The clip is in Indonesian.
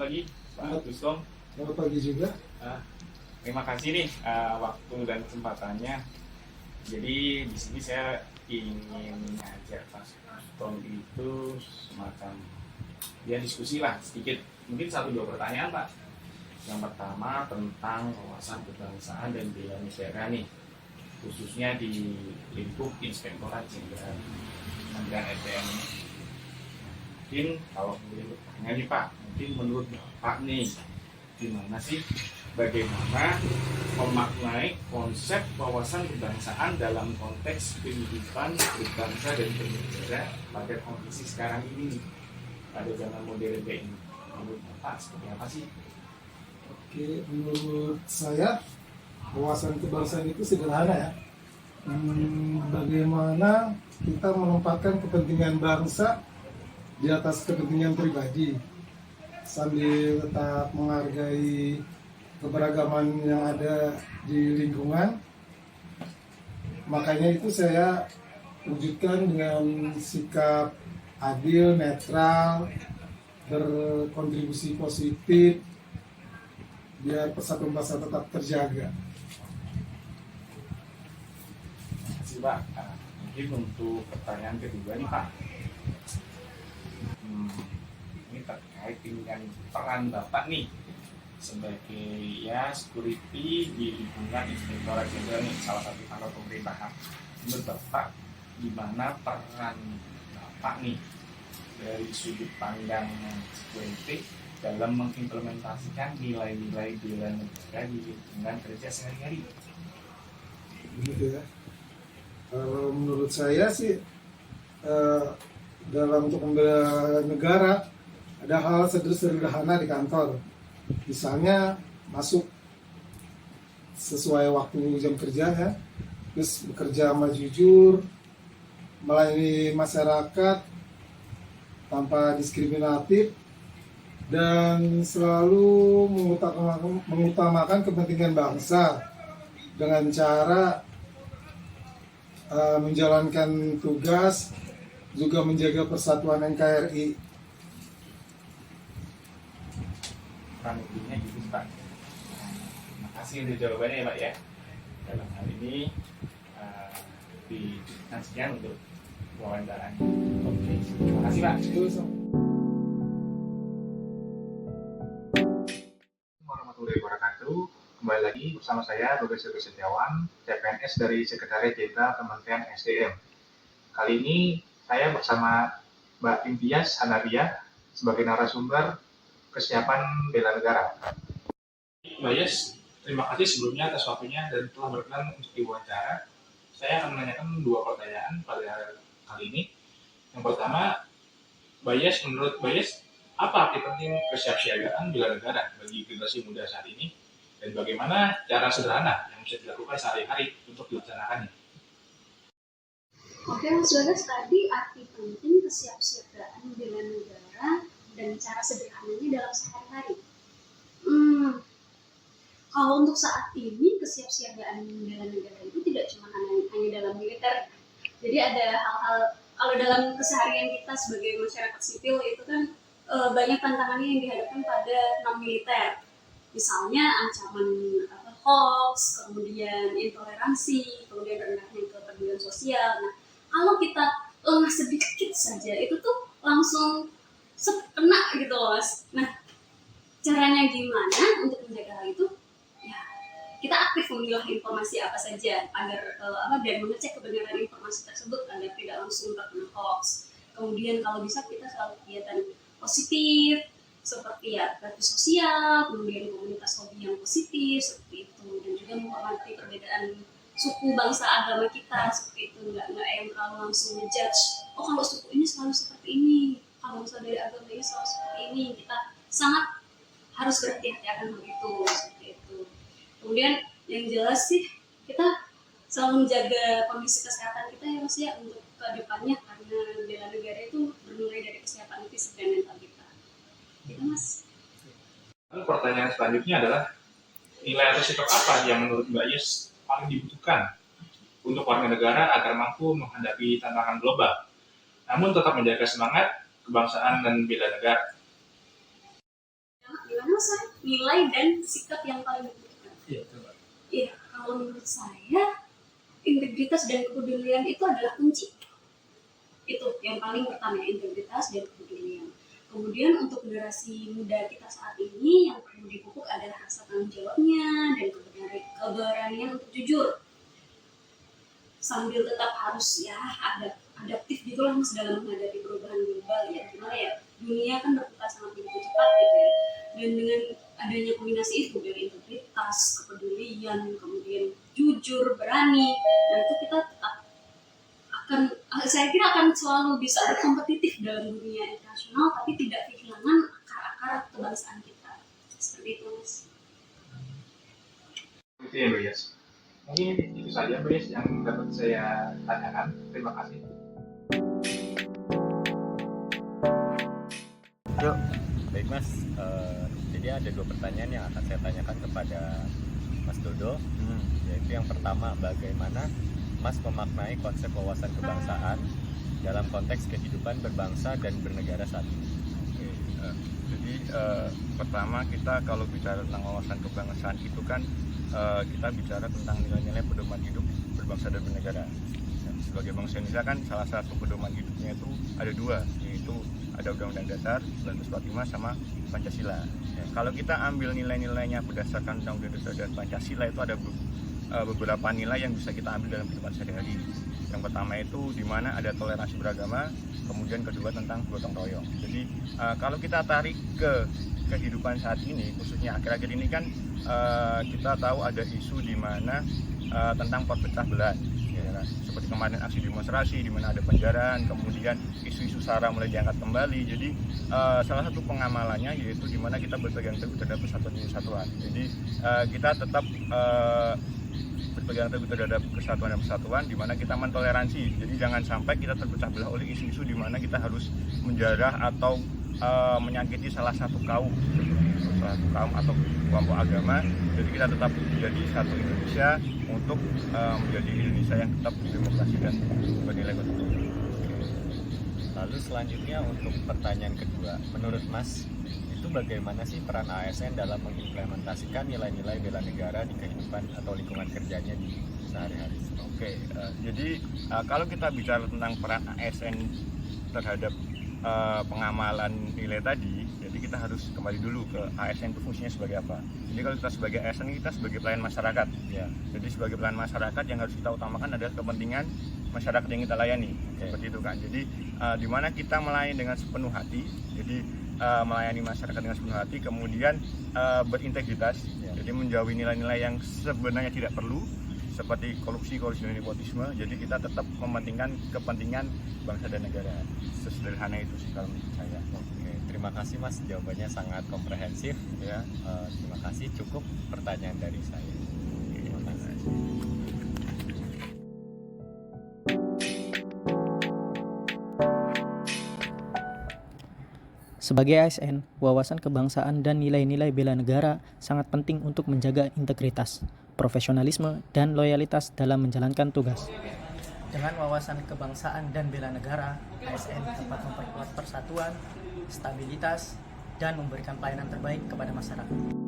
pagi, Pak Gustom. Selamat pagi juga. Terima kasih nih waktu dan kesempatannya. Jadi di sini saya ingin ngajak Pak Gustom itu semacam ya diskusi lah sedikit, mungkin 1-2 pertanyaan Pak. Yang pertama tentang wawasan kebangsaan dan bela negara nih, khususnya di lingkup Inspektorat Jenderal Kementerian SDM. Mungkin kalau boleh bertanya nih Pak, mungkin menurut Bapak nih, gimana sih bagaimana memaknai konsep wawasan kebangsaan dalam konteks kehidupan berbangsa dan bernegara pada kondisi sekarang ini, pada zaman modern kayak ini? Menurut Bapak seperti apa sih? Oke, menurut saya wawasan kebangsaan itu sederhana ya. Bagaimana kita menempatkan kepentingan bangsa di atas kepentingan pribadi sambil tetap menghargai keberagaman yang ada di lingkungan. Makanya itu saya wujudkan dengan sikap adil, netral, berkontribusi positif biar persatuan bangsa tetap terjaga. Terima kasih Pak. Mungkin untuk pertanyaan kedua nih Pak, ini terkait dengan peran Bapak nih sebagai ya security di lingkungan Inspektorat Jenderal nih, salah satu kantor pemerintahan. Menurut Bapak gimana peran Bapak nih dari sudut pandang security dalam mengimplementasikan nilai-nilai bela negara di lingkungan kerja sehari-hari? Gitu ya. Kalau menurut saya sih dalam untuk membela negara ada hal sederhana di kantor. Misalnya masuk sesuai waktu jam kerja ya, terus bekerja sama jujur, melayani masyarakat tanpa diskriminatif, dan selalu mengutamakan kepentingan bangsa dengan cara menjalankan tugas, juga menjaga persatuan NKRI. Kurang lebihnya gitu Pak. Terima kasih untuk jawabannya ya Pak ya. Dalam hal ini dicukupkan sekian untuk wawancara. Oke, terima kasih Pak. Warahmatullahi wabarakatuh. Kembali lagi bersama saya Boga Yoga Setiawan, CPNS dari Sekretariat Jenderal Kementerian SDM. Kali ini saya bersama Mbak Imtiaz Hanabiah sebagai narasumber kesiapan bela negara. Mbak Yes, terima kasih sebelumnya atas waktunya dan telah berkenan untuk diwawancara. Saya akan menanyakan 2 pertanyaan pada kali ini. Yang pertama, Mbak Yes, menurut Mbak Yes, apa arti penting kesiapsiagaan bela negara bagi generasi muda saat ini, dan bagaimana cara sederhana yang bisa dilakukan sehari-hari untuk dilaksanakannya? Oke, Mas Bagas, tadi arti penting kesiapsiagaan bela negara dan cara sederhananya dalam sehari-hari. Kalau untuk saat ini kesiapsiagaan bela negara itu tidak cuma hanya dalam militer. Jadi ada hal-hal, kalau dalam keseharian kita sebagai masyarakat sipil itu kan banyak tantangannya yang dihadapkan pada non-militer. Misalnya ancaman hoax, kemudian intoleransi, kemudian rendahnya kepedulian sosial. Nah, kalau kita lengah sedikit saja itu tuh langsung kena gitu loh Mas. Nah, caranya gimana untuk menjaga hal itu? Ya, kita aktif memilah informasi apa saja agar dan mengecek kebenaran informasi tersebut agar tidak langsung terkena hoax. Kemudian kalau bisa kita selalu kegiatan positif seperti ya bakti sosial, kemudian komunitas hobi yang positif seperti itu, dan juga menghormati perbedaan suku, bangsa, agama kita seperti itu, nggak yang terlalu langsung ngejudge. Oh, kalau suku ini selalu seperti ini, kalau misalnya dari agama ini selalu seperti ini. Kita sangat harus berhati-hati akan hal itu seperti itu. Kemudian yang jelas sih kita selalu menjaga kondisi kesehatan kita ya Mas ya untuk kedepannya, karena bela negara itu bernilai dari kesiapan fisik dan mental kita. Gitu Mas. Lalu pertanyaan selanjutnya adalah nilai atau sikap apa yang menurut Mbak Yes paling dibutuhkan untuk warga negara agar mampu menghadapi tantangan global, namun tetap menjaga semangat kebangsaan dan bela negara? Mas, nilai dan sikap yang paling dibutuhkan. Iya, coba. Iya, kalau menurut saya integritas dan kepedulian itu adalah kunci. Itu yang paling pertama, integritas dan kepedulian. Kemudian untuk generasi muda kita saat ini yang perlu dipupuk adalah rasa tanggung jawabnya dan keberanian untuk jujur. Sambil tetap harus ya adaptif gitulah Mas dalam menghadapi perubahan global ya. Gimana ya, dunia kan berputar sangat begitu cepat gitu ya. Dan dengan adanya kombinasi itu dari integritas, kepedulian, kemudian jujur, berani, nah itu kita tetap saya kira akan selalu bisa berkompetitif dalam dunia internasional, tapi tidak kehilangan akar-akar kebangsaan kita. Seperti itu, Mas. Itu ya, Mbak Yas. Mungkin itu saja, Mbak Yas, yang dapat saya tanyakan. Terima kasih. Yuk, baik Mas. Jadi ada 2 pertanyaan yang akan saya tanyakan kepada Mas Dodo. Yaitu yang pertama, bagaimana Mas memaknai konsep wawasan kebangsaan dalam konteks kehidupan berbangsa dan bernegara saat ini? Jadi pertama kita kalau bicara tentang wawasan kebangsaan itu kan kita bicara tentang nilai-nilai pedoman hidup berbangsa dan bernegara. Sebagai bangsa Indonesia kan salah satu pedoman hidupnya itu ada 2, yaitu ada Undang-Undang Dasar 1945 sama Pancasila. Kalau kita ambil nilai-nilainya berdasarkan Undang-Undang Dasar dan Pancasila itu ada beberapa nilai yang bisa kita ambil dalam kehidupan sehari-hari. Yang pertama itu di mana ada toleransi beragama, kemudian kedua tentang gotong royong. Jadi kalau kita tarik ke kehidupan saat ini, khususnya akhir-akhir ini kan kita tahu ada isu di mana tentang perpecah belah. Ya, seperti kemarin aksi demonstrasi di mana ada penjaraan, kemudian isu-isu SARA mulai diangkat kembali. Jadi salah satu pengamalannya yaitu di mana kita berpegang teguh terhadap persatuan dan kesatuan. Jadi kita tetap berpegang teguh terhadap kesatuan dan persatuan, di mana kita mentoleransi. Jadi jangan sampai kita terpecah belah oleh isu-isu di mana kita harus menjarah atau menyakiti salah satu kaum atau kelompok agama. Jadi kita tetap menjadi satu Indonesia untuk menjadi Indonesia yang tetap berdemokrasi dan bernilai konstitusi. Lalu selanjutnya untuk pertanyaan kedua, menurut Mas, itu bagaimana sih peran ASN dalam mengimplementasikan nilai-nilai bela negara di kehidupan atau lingkungan kerjanya di sehari-hari? Oke, jadi kalau kita bicara tentang peran ASN terhadap pengamalan nilai tadi, jadi kita harus kembali dulu ke ASN itu fungsinya sebagai apa. Jadi kalau kita sebagai ASN, kita sebagai pelayan masyarakat. Ya. Jadi sebagai pelayan masyarakat yang harus kita utamakan adalah kepentingan masyarakat yang kita layani. Seperti itu kan. Jadi di mana kita melayani dengan sepenuh hati. Jadi melayani masyarakat dengan sepenuh hati, kemudian berintegritas. Ya. Jadi menjauhi nilai-nilai yang sebenarnya tidak perlu, seperti korupsi dan nepotisme. Jadi kita tetap mementingkan kepentingan bangsa dan negara. Sesederhana itu sih kalau menurut saya. Oke, terima kasih Mas, jawabannya sangat komprehensif ya. Terima kasih, cukup pertanyaan dari saya. Terima kasih. Sebagai ASN, wawasan kebangsaan dan nilai-nilai bela negara sangat penting untuk menjaga integritas, profesionalisme, dan loyalitas dalam menjalankan tugas. Dengan wawasan kebangsaan dan bela negara, ASN dapat memperkuat persatuan, stabilitas, dan memberikan pelayanan terbaik kepada masyarakat.